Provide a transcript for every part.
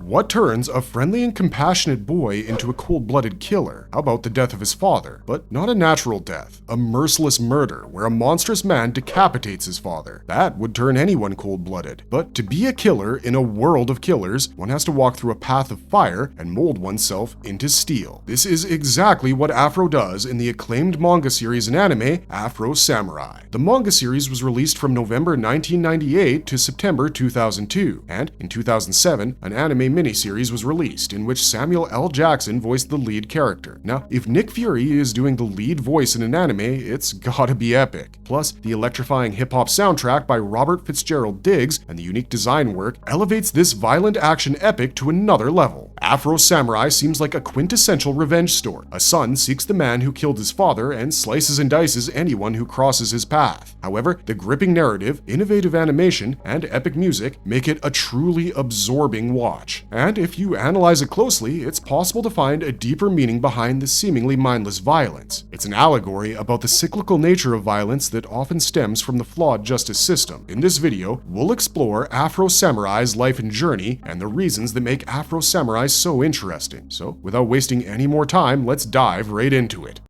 What turns a friendly and compassionate boy into a cold-blooded killer? How about the death of his father? But not a natural death, a merciless murder where a monstrous man decapitates his father. That would turn anyone cold-blooded. But to be a killer in a world of killers, one has to walk through a path of fire and mold oneself into steel. This is exactly what Afro does in the acclaimed manga series and anime, Afro Samurai. The manga series was released from November 1998 to September 2002, and in 2007, an anime miniseries was released in which Samuel L. Jackson voiced the lead character. Now, if Nick Fury is doing the lead voice in an anime, it's gotta be epic. Plus, the electrifying hip-hop soundtrack by Robert Fitzgerald Diggs and the unique design work elevates this violent action epic to another level. Afro Samurai seems like a quintessential revenge story. A son seeks the man who killed his father and slices and dices anyone who crosses his path. However, the gripping narrative, innovative animation, and epic music make it a truly absorbing watch. And if you analyze it closely, it's possible to find a deeper meaning behind the seemingly mindless violence. It's an allegory about the cyclical nature of violence that often stems from the flawed justice system. In this video, we'll explore Afro Samurai's life and journey and the reasons that make Afro Samurai so interesting. So, without wasting any more time, let's dive right into it.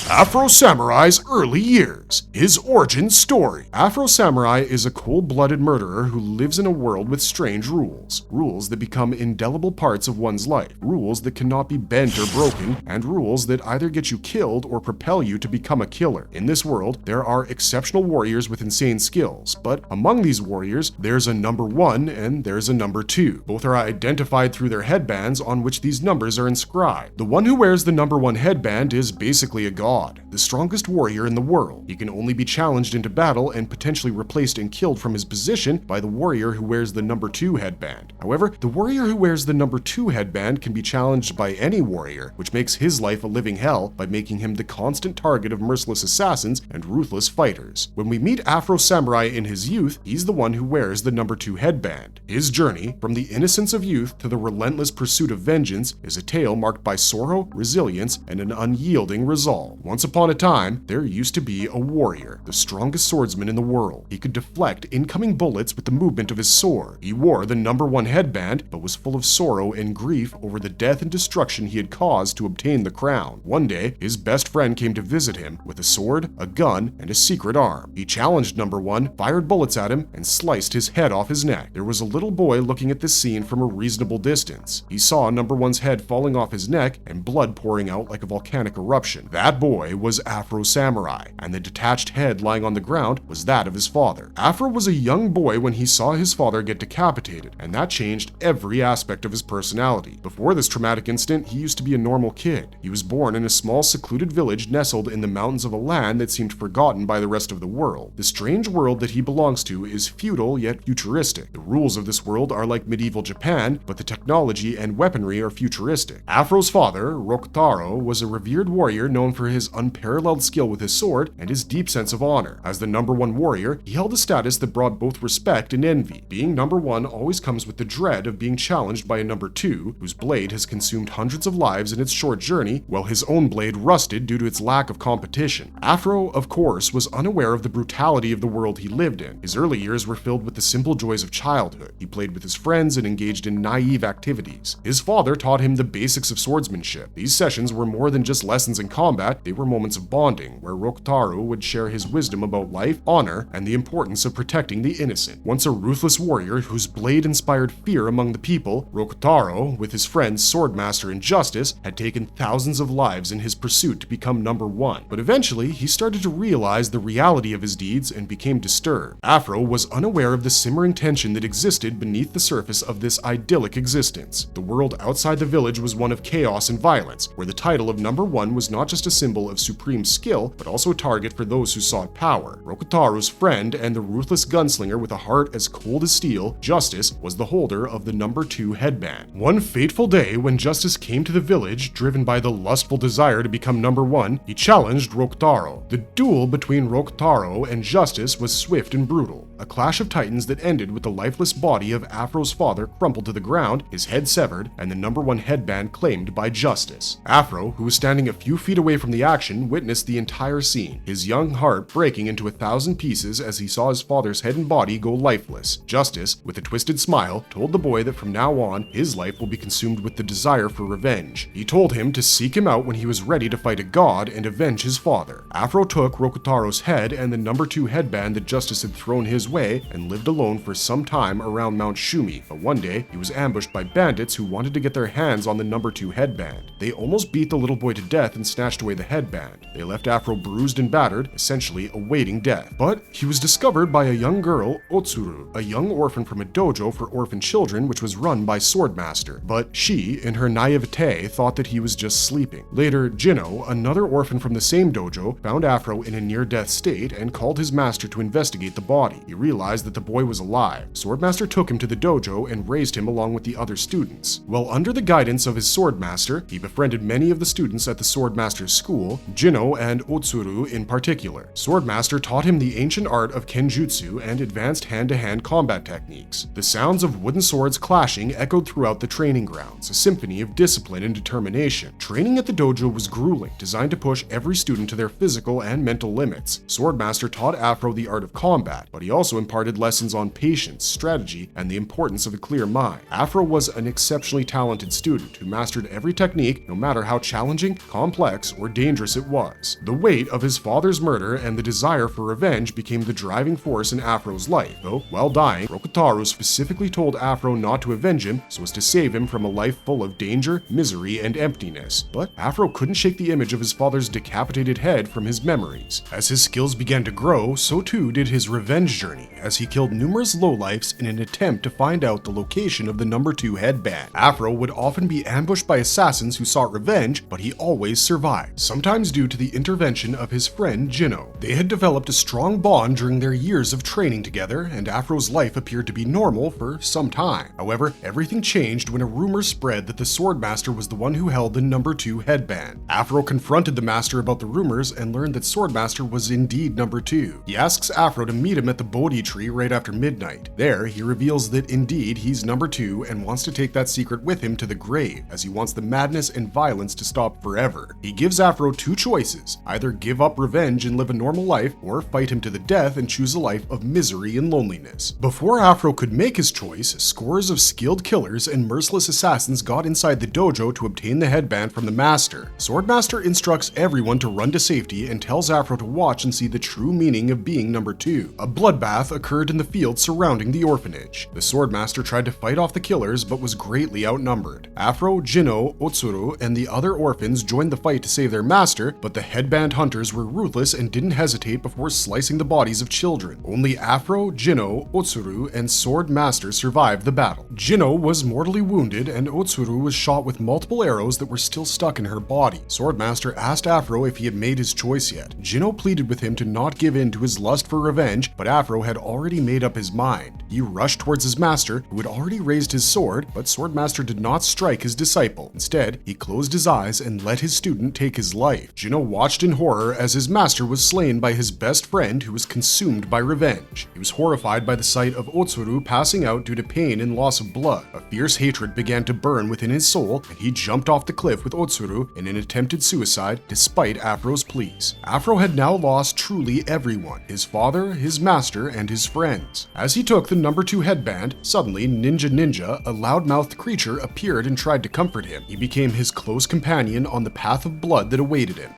Afro Samurai's early years. His origin story. Afro Samurai is a cold-blooded murderer who lives in a world with strange rules. Rules that become indelible parts of one's life. Rules that cannot be bent or broken, and rules that either get you killed or propel you to become a killer. In this world, there are exceptional warriors with insane skills, but among these warriors, there's a number 1 and there's a number 2. Both are identified through their headbands on which these numbers are inscribed. The one who wears the number 1 headband is basically a god, the strongest warrior in the world. He can only be challenged into battle and potentially replaced and killed from his position by the warrior who wears the number 2 headband. However, the warrior who wears the number 2 headband can be challenged by any warrior, which makes his life a living hell by making him the constant target of merciless assassins and ruthless fighters. When we meet Afro Samurai in his youth, he's the one who wears the number 2 headband. His journey, from the innocence of youth to the relentless pursuit of vengeance, is a tale marked by sorrow, resilience, and an unyielding resolve. Once upon a time, there used to be a warrior, the strongest swordsman in the world. He could deflect incoming bullets with the movement of his sword. He wore the number 1 headband, but was full of sorrow and grief over the death and destruction he had caused to obtain the crown. One day, his best friend came to visit him with a sword, a gun, and a secret arm. He challenged number 1, fired bullets at him, and sliced his head off his neck. There was a little boy looking at this scene from a reasonable distance. He saw number 1's head falling off his neck and blood pouring out like a volcanic eruption. That boy was Afro Samurai, and the detached head lying on the ground was that of his father. Afro was a young boy when he saw his father get decapitated, and that changed every aspect of his personality. Before this traumatic incident, he used to be a normal kid. He was born in a small secluded village nestled in the mountains of a land that seemed forgotten by the rest of the world. The strange world that he belongs to is feudal yet futuristic. The rules of this world are like medieval Japan, but the technology and weaponry are futuristic. Afro's father, Rokutaro, was a revered warrior known for his unparalleled skill with his sword and his deep sense of honor. As the number 1 warrior, he held a status that brought both respect and envy. Being number 1 always comes with the dread of being challenged by a number 2, whose blade has consumed hundreds of lives in its short journey, while his own blade rusted due to its lack of competition. Afro, of course, was unaware of the brutality of the world he lived in. His early years were filled with the simple joys of childhood. He played with his friends and engaged in naive activities. His father taught him the basics of swordsmanship. These sessions were more than just lessons in combat, they were moments of bonding, where Rokutaro would share his wisdom about life, honor, and the importance of protecting the innocent. Once a ruthless warrior whose blade inspired fear among the people, Rokutaro, with his friend Swordmaster Injustice, had taken thousands of lives in his pursuit to become number 1. But eventually, he started to realize the reality of his deeds and became disturbed. Afro was unaware of the simmering tension that existed beneath the surface of this idyllic existence. The world outside the village was one of chaos and violence, where the title of number 1 was not just a symbol of supreme skill, but also a target for those who sought power. Rokutaro's friend and the ruthless gunslinger with a heart as cold as steel, Justice, was the holder of the number 2 headband. One fateful day, when Justice came to the village, driven by the lustful desire to become number 1, he challenged Rokutaro. The duel between Rokutaro and Justice was swift and brutal. a clash of titans that ended with the lifeless body of Afro's father crumpled to the ground, his head severed, and the #1 headband claimed by justice. Afro, who was standing a few feet away from the action, witnessed the entire scene, his young heart breaking into 1,000 pieces as he saw his father's head and body go lifeless. Justice, with a twisted smile, told the boy that from now on, his life will be consumed with the desire for revenge. He told him to seek him out when he was ready to fight a god and avenge his father. Afro took Rokutaro's head and the #2 headband that Justice had thrown his way and lived alone for some time around Mount Shumi, but one day he was ambushed by bandits who wanted to get their hands on the #2 headband. They almost beat the little boy to death and snatched away the headband. They left Afro bruised and battered, essentially awaiting death. But he was discovered by a young girl, Otsuru, a young orphan from a dojo for orphan children which was run by Swordmaster. But she, in her naivete, thought that he was just sleeping. Later, Jino, another orphan from the same dojo, found Afro in a near-death state and called his master to investigate the body. He realized that the boy was alive. Swordmaster took him to the dojo and raised him along with the other students. While under the guidance of his Swordmaster, he befriended many of the students at the Swordmaster's school, Jino and Otsuru in particular. Swordmaster taught him the ancient art of kenjutsu and advanced hand-to-hand combat techniques. The sounds of wooden swords clashing echoed throughout the training grounds, a symphony of discipline and determination. Training at the dojo was grueling, designed to push every student to their physical and mental limits. Swordmaster taught Afro the art of combat, but he also imparted lessons on patience, strategy, and the importance of a clear mind. Afro was an exceptionally talented student who mastered every technique, no matter how challenging, complex, or dangerous it was. The weight of his father's murder and the desire for revenge became the driving force in Afro's life, though, while dying, Rokutaro specifically told Afro not to avenge him so as to save him from a life full of danger, misery, and emptiness. But Afro couldn't shake the image of his father's decapitated head from his memories. As his skills began to grow, so too did his revenge journey, as he killed numerous lowlifes in an attempt to find out the location of the #2 headband. Afro would often be ambushed by assassins who sought revenge, but he always survived, sometimes due to the intervention of his friend Jino. They had developed a strong bond during their years of training together, and Afro's life appeared to be normal for some time. However, everything changed when a rumor spread that the Swordmaster was the one who held the #2 headband. Afro confronted the master about the rumors and learned that Swordmaster was indeed #2. He asks Afro to meet him at the Bodhi tree right after midnight. There, he reveals that indeed he's #2 and wants to take that secret with him to the grave, as he wants the madness and violence to stop forever. He gives Afro two choices: either give up revenge and live a normal life, or fight him to the death and choose a life of misery and loneliness. Before Afro could make his choice, scores of skilled killers and merciless assassins got inside the dojo to obtain the headband from the master. Swordmaster instructs everyone to run to safety and tells Afro to watch and see the true meaning of being #2. A bloodbath occurred in the field surrounding the orphanage. The Swordmaster tried to fight off the killers but was greatly outnumbered. Afro, Jino, Otsuru, and the other orphans joined the fight to save their master, but the headband hunters were ruthless and didn't hesitate before slicing the bodies of children. Only Afro, Jino, Otsuru, and Swordmaster survived the battle. Jino was mortally wounded and Otsuru was shot with multiple arrows that were still stuck in her body. Swordmaster asked Afro if he had made his choice yet. Jino pleaded with him to not give in to his lust for revenge, but Afro had already made up his mind. He rushed towards his master, who had already raised his sword, but Swordmaster did not strike his disciple. Instead, he closed his eyes and let his student take his life. Jino watched in horror as his master was slain by his best friend, who was consumed by revenge. He was horrified by the sight of Otsuru passing out due to pain and loss of blood. A fierce hatred began to burn within his soul, and he jumped off the cliff with Otsuru in an attempted suicide despite Afro's pleas. Afro had now lost truly everyone: his father, his master, and his friends. As he took the #2 headband, suddenly Ninja, a loud-mouthed creature, appeared and tried to comfort him. He became his close companion on the path of blood that awaited him.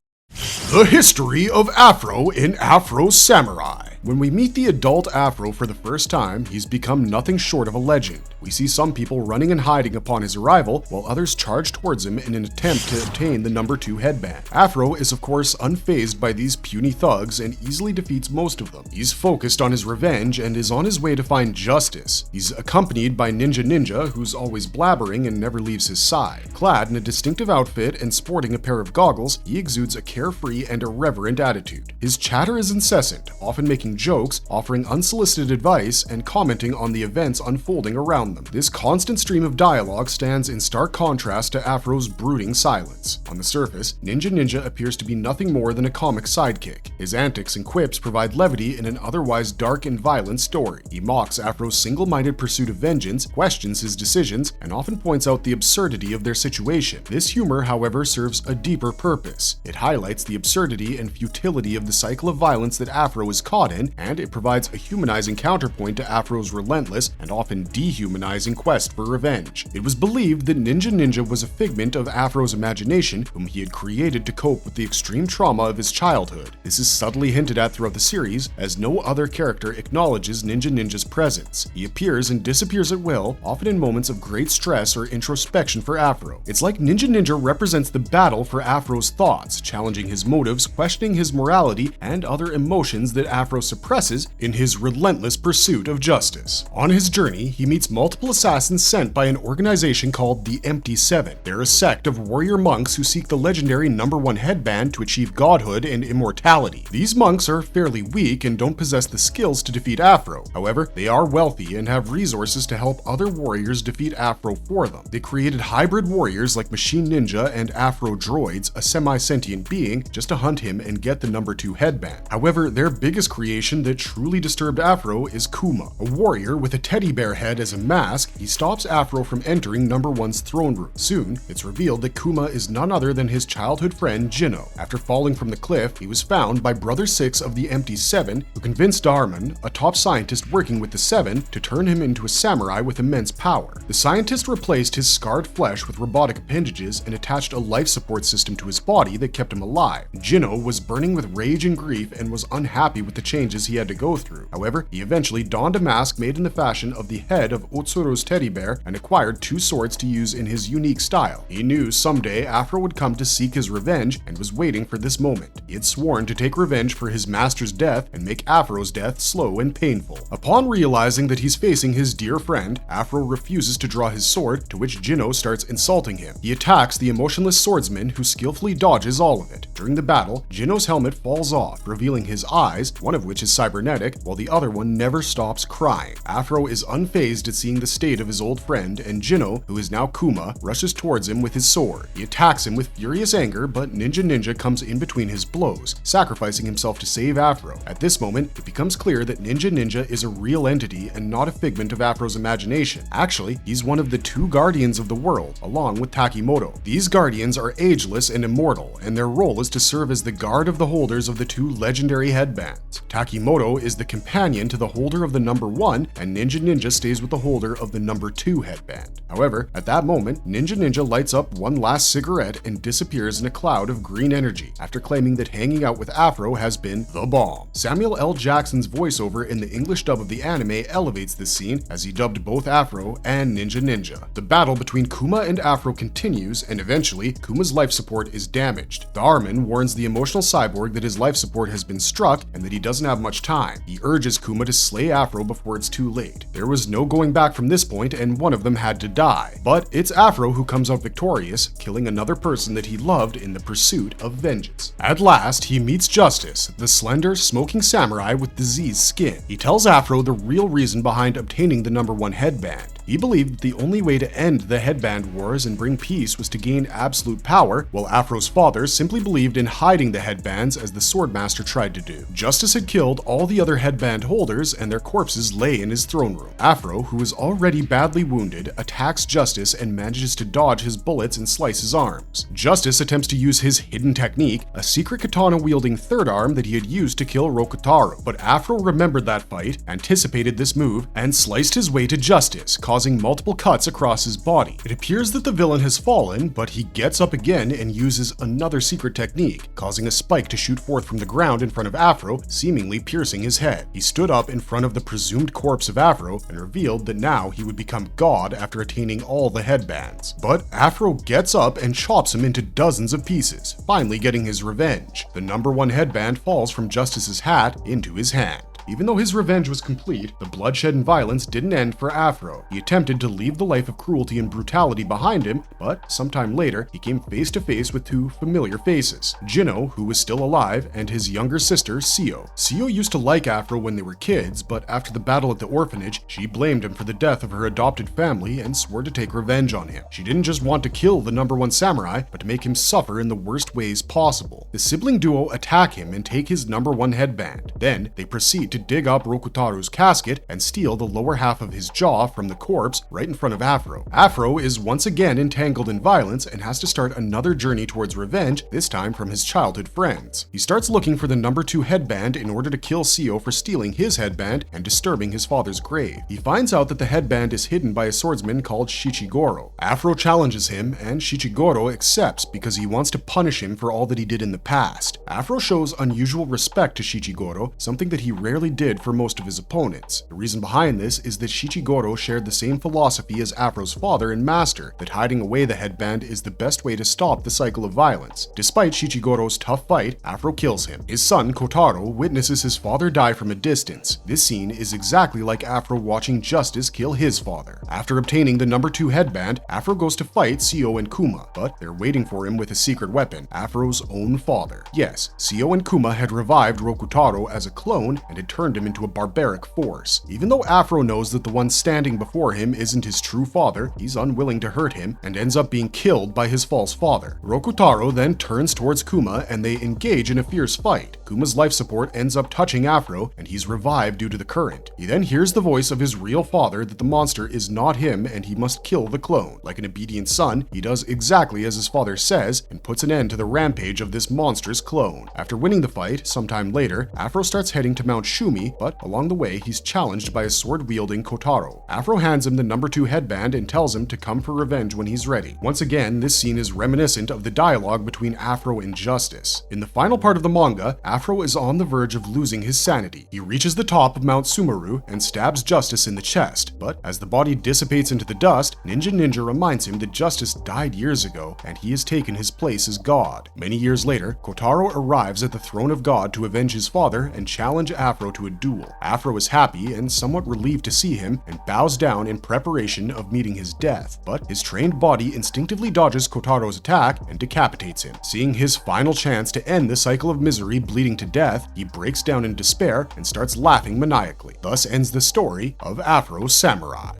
The history of Afro in Afro Samurai. When we meet the adult Afro for the first time, he's become nothing short of a legend. We see some people running and hiding upon his arrival, while others charge towards him in an attempt to obtain the #2 headband. Afro is of course unfazed by these puny thugs and easily defeats most of them. He's focused on his revenge and is on his way to find justice. He's accompanied by Ninja, who's always blabbering and never leaves his side. Clad in a distinctive outfit and sporting a pair of goggles, he exudes a carefree and irreverent attitude. His chatter is incessant, often making making jokes, offering unsolicited advice, and commenting on the events unfolding around them. This constant stream of dialogue stands in stark contrast to Afro's brooding silence. On the surface, Ninja appears to be nothing more than a comic sidekick. His antics and quips provide levity in an otherwise dark and violent story. He mocks Afro's single-minded pursuit of vengeance, questions his decisions, and often points out the absurdity of their situation. This humor, however, serves a deeper purpose. It highlights the absurdity and futility of the cycle of violence that Afro is caught in, and it provides a humanizing counterpoint to Afro's relentless and often dehumanizing quest for revenge. It was believed that Ninja was a figment of Afro's imagination, whom he had created to cope with the extreme trauma of his childhood. This is subtly hinted at throughout the series, as no other character acknowledges Ninja's presence. He appears and disappears at will, often in moments of great stress or introspection for Afro. It's like Ninja represents the battle for Afro's thoughts, challenging his motives, questioning his morality, and other emotions that Afro suppresses in his relentless pursuit of justice. On his journey, he meets multiple assassins sent by an organization called the Empty Seven. They're a sect of warrior monks who seek the legendary #1 headband to achieve godhood and immortality. These monks are fairly weak and don't possess the skills to defeat Afro. However, they are wealthy and have resources to help other warriors defeat Afro for them. They created hybrid warriors like Machine Ninja and Afro Droids, a semi-sentient being, just to hunt him and get the #2 headband. However, their biggest creation that truly disturbed Afro is Kuma, a warrior with a teddy bear head as a mask. He stops Afro from entering #1's throne room. Soon, it's revealed that Kuma is none other than his childhood friend Jinno. After falling from the cliff, he was found by Brother 6 of the Empty Seven, who convinced Darman, a top scientist working with the Seven, to turn him into a samurai with immense power. The scientist replaced his scarred flesh with robotic appendages and attached a life support system to his body that kept him alive. Jinno was burning with rage and grief and was unhappy with the changes he had to go through. However, he eventually donned a mask made in the fashion of the head of Otsuru's teddy bear and acquired 2 swords to use in his unique style. He knew someday Afro would come to seek his revenge and was waiting for this moment. He had sworn to take revenge for his master's death and make Afro's death slow and painful. Upon realizing that he's facing his dear friend, Afro refuses to draw his sword, to which Jinno starts insulting him. He attacks the emotionless swordsman, who skillfully dodges all of it. During the battle, Jinno's helmet falls off, revealing his eyes, one of which is cybernetic, while the other one never stops crying. Afro is unfazed at seeing the state of his old friend, and Jinno, who is now Kuma, rushes towards him with his sword. He attacks him with furious anger, but Ninja comes in between his blows, sacrificing himself to save Afro. At this moment, it becomes clear that Ninja is a real entity and not a figment of Afro's imagination. Actually, he's one of the 2 guardians of the world, along with Takimoto. These guardians are ageless and immortal, and their role is to serve as the guard of the holders of the 2 legendary headbands. Takimoto is the companion to the holder of the #1, and Ninja stays with the holder of the #2 headband. However, at that moment, Ninja lights up one last cigarette and disappears in a cloud of green energy, after claiming that hanging out with Afro has been the bomb. Samuel L. Jackson's voiceover in the English dub of the anime elevates this scene, as he dubbed both Afro and Ninja. The battle between Kuma and Afro continues, and eventually, Kuma's life support is damaged. Darman warns the emotional cyborg that his life support has been struck and that he doesn't have much time. He urges Kuma to slay Afro before it's too late. There was no going back from this point, and one of them had to die. But it's Afro who comes out victorious, killing another person that he loved in the pursuit of vengeance. At last, he meets Justice, the slender, smoking samurai with diseased skin. He tells Afro the real reason behind obtaining the #1 headband. He believed the only way to end the headband wars and bring peace was to gain absolute power, while Afro's father simply believed in hiding the headbands as the Swordmaster tried to do. Justice had killed all the other headband holders, and their corpses lay in his throne room. Afro, who is already badly wounded, attacks Justice and manages to dodge his bullets and slice his arms. Justice attempts to use his hidden technique, a secret katana-wielding third arm that he had used to kill Rokotaro. But Afro remembered that fight, anticipated this move, and sliced his way to Justice, causing multiple cuts across his body. It appears that the villain has fallen, but he gets up again and uses another secret technique, causing a spike to shoot forth from the ground in front of Afro, seemingly piercing his head. He stood up in front of the presumed corpse of Afro and revealed that now he would become God after attaining all the headbands. But Afro gets up and chops him into dozens of pieces, finally getting his revenge. The #1 headband falls from Justice's hat into his hand. Even though his revenge was complete, the bloodshed and violence didn't end for Afro. He attempted to leave the life of cruelty and brutality behind him, but sometime later, he came face to face with two familiar faces, Jino, who was still alive, and his younger sister, Sio. Sio used to like Afro when they were kids, but after the battle at the orphanage, she blamed him for the death of her adopted family and swore to take revenge on him. She didn't just want to kill the #1 samurai, but to make him suffer in the worst ways possible. The sibling duo attack him and take his #1 headband. Then, they proceed to dig up Rokutaro's casket and steal the lower half of his jaw from the corpse right in front of Afro. Afro is once again entangled in violence and has to start another journey towards revenge, this time from his childhood friends. He starts looking for the #2 headband in order to kill Sio for stealing his headband and disturbing his father's grave. He finds out that the headband is hidden by a swordsman called Shichigoro. Afro challenges him, and Shichigoro accepts because he wants to punish him for all that he did in the past. Afro shows unusual respect to Shichigoro, something that he rarely did for most of his opponents. The reason behind this is that Shichigoro shared the same philosophy as Afro's father and master, that hiding away the headband is the best way to stop the cycle of violence. Despite Shichigoro's tough fight, Afro kills him. His son, Kotaro, witnesses his father die from a distance. This scene is exactly like Afro watching Justice kill his father. After obtaining the #2 headband, Afro goes to fight Sio and Kuma, but they're waiting for him with a secret weapon, Afro's own father. Yes, Sio and Kuma had revived Rokutaro as a clone and had turned him into a barbaric force. Even though Afro knows that the one standing before him isn't his true father, he's unwilling to hurt him and ends up being killed by his false father. Rokutaro then turns towards Kuma and they engage in a fierce fight. Kuma's life support ends up touching Afro and he's revived due to the current. He then hears the voice of his real father that the monster is not him and he must kill the clone. Like an obedient son, he does exactly as his father says and puts an end to the rampage of this monstrous clone. After winning the fight, sometime later, Afro starts heading to Mount Shumi, but along the way he's challenged by a sword-wielding Kotaro. Afro hands him the #2 headband and tells him to come for revenge when he's ready. Once again, this scene is reminiscent of the dialogue between Afro and Justice. In the final part of the manga, Afro is on the verge of losing his sanity. He reaches the top of Mount Sumeru and stabs Justice in the chest, but as the body dissipates into the dust, Ninja reminds him that Justice died years ago and he has taken his place as God. Many years later, Kotaro arrives at the throne of God to avenge his father and challenge Afro to a duel. Afro is happy and somewhat relieved to see him and bows down in preparation of meeting his death, but his trained body instinctively dodges Kotaro's attack and decapitates him. Seeing his final chance to end the cycle of misery bleeding to death, he breaks down in despair and starts laughing maniacally. Thus ends the story of Afro Samurai.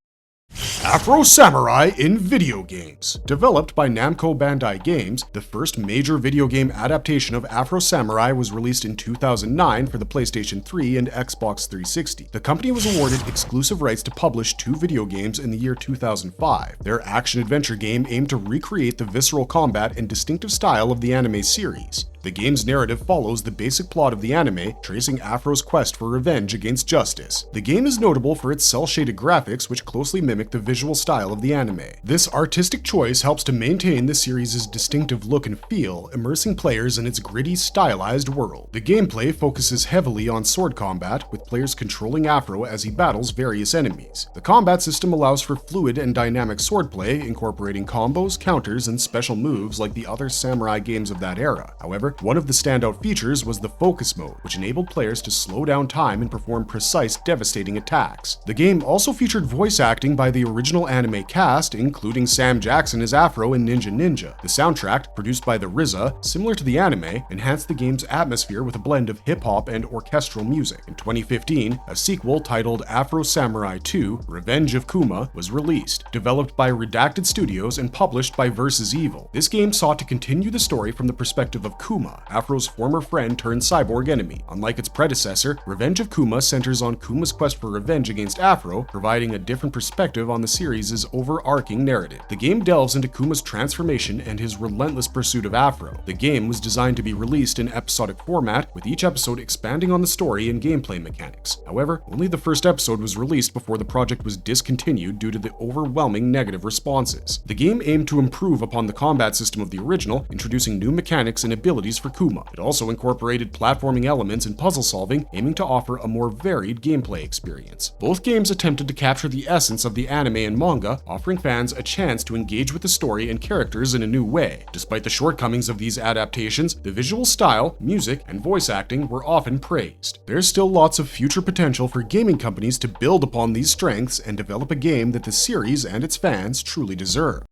Afro Samurai in video games. Developed by Namco Bandai Games, the first major video game adaptation of Afro Samurai was released in 2009 for the PlayStation 3 and Xbox 360. The company was awarded exclusive rights to publish 2 video games in the year 2005. Their action-adventure game aimed to recreate the visceral combat and distinctive style of the anime series. The game's narrative follows the basic plot of the anime, tracing Afro's quest for revenge against Justice. The game is notable for its cel-shaded graphics, which closely mimic the visual style of the anime. This artistic choice helps to maintain the series' distinctive look and feel, immersing players in its gritty, stylized world. The gameplay focuses heavily on sword combat, with players controlling Afro as he battles various enemies. The combat system allows for fluid and dynamic swordplay, incorporating combos, counters, and special moves like the other samurai games of that era. However, one of the standout features was the focus mode, which enabled players to slow down time and perform precise, devastating attacks. The game also featured voice acting by the original anime cast, including Sam Jackson as Afro and Ninja. The soundtrack, produced by the RZA, similar to the anime, enhanced the game's atmosphere with a blend of hip-hop and orchestral music. In 2015, a sequel titled Afro Samurai 2: Revenge of Kuma was released, developed by Redacted Studios and published by Versus Evil. This game sought to continue the story from the perspective of Kuma, Afro's former friend turned cyborg enemy. Unlike its predecessor, Revenge of Kuma centers on Kuma's quest for revenge against Afro, providing a different perspective on the series' overarching narrative. The game delves into Kuma's transformation and his relentless pursuit of Afro. The game was designed to be released in episodic format, with each episode expanding on the story and gameplay mechanics. However, only the first episode was released before the project was discontinued due to the overwhelming negative responses. The game aimed to improve upon the combat system of the original, introducing new mechanics and abilities strategies for Kuma. It also incorporated platforming elements and puzzle solving, aiming to offer a more varied gameplay experience. Both games attempted to capture the essence of the anime and manga, offering fans a chance to engage with the story and characters in a new way. Despite the shortcomings of these adaptations, the visual style, music, and voice acting were often praised. There's still lots of future potential for gaming companies to build upon these strengths and develop a game that the series and its fans truly deserve.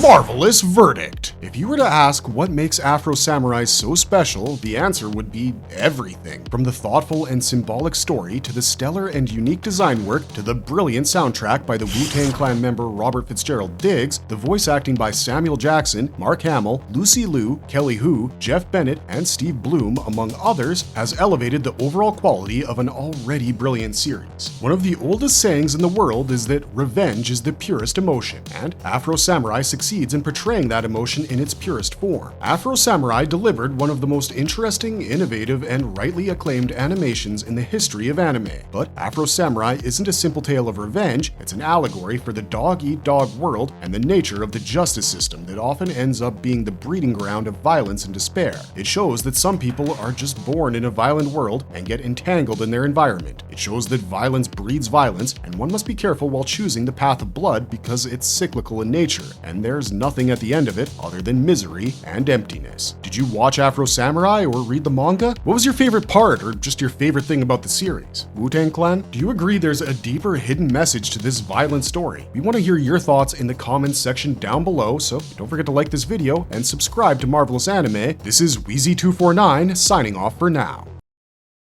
Marvelous verdict! If you were to ask what makes Afro Samurai so special, the answer would be everything. From the thoughtful and symbolic story, to the stellar and unique design work, to the brilliant soundtrack by the Wu-Tang Clan member Robert Fitzgerald Diggs, the voice acting by Samuel Jackson, Mark Hamill, Lucy Liu, Kelly Hu, Jeff Bennett, and Steve Bloom, among others, has elevated the overall quality of an already brilliant series. One of the oldest sayings in the world is that revenge is the purest emotion, and Afro Samurai succeeds in portraying that emotion in its purest form. Afro Samurai delivered one of the most interesting, innovative, and rightly acclaimed animations in the history of anime. But Afro Samurai isn't a simple tale of revenge, it's an allegory for the dog-eat-dog world and the nature of the justice system that often ends up being the breeding ground of violence and despair. It shows that some people are just born in a violent world and get entangled in their environment. It shows that violence breeds violence, and one must be careful while choosing the path of blood because it's cyclical in nature, and there's nothing at the end of it other than misery and emptiness. Did you watch Afro Samurai or read the manga? What was your favorite part or just your favorite thing about the series? Wu-Tang Clan? Do you agree there's a deeper hidden message to this violent story? We want to hear your thoughts in the comments section down below, so don't forget to like this video and subscribe to Marvelous Anime. This is Wheezy249 signing off for now.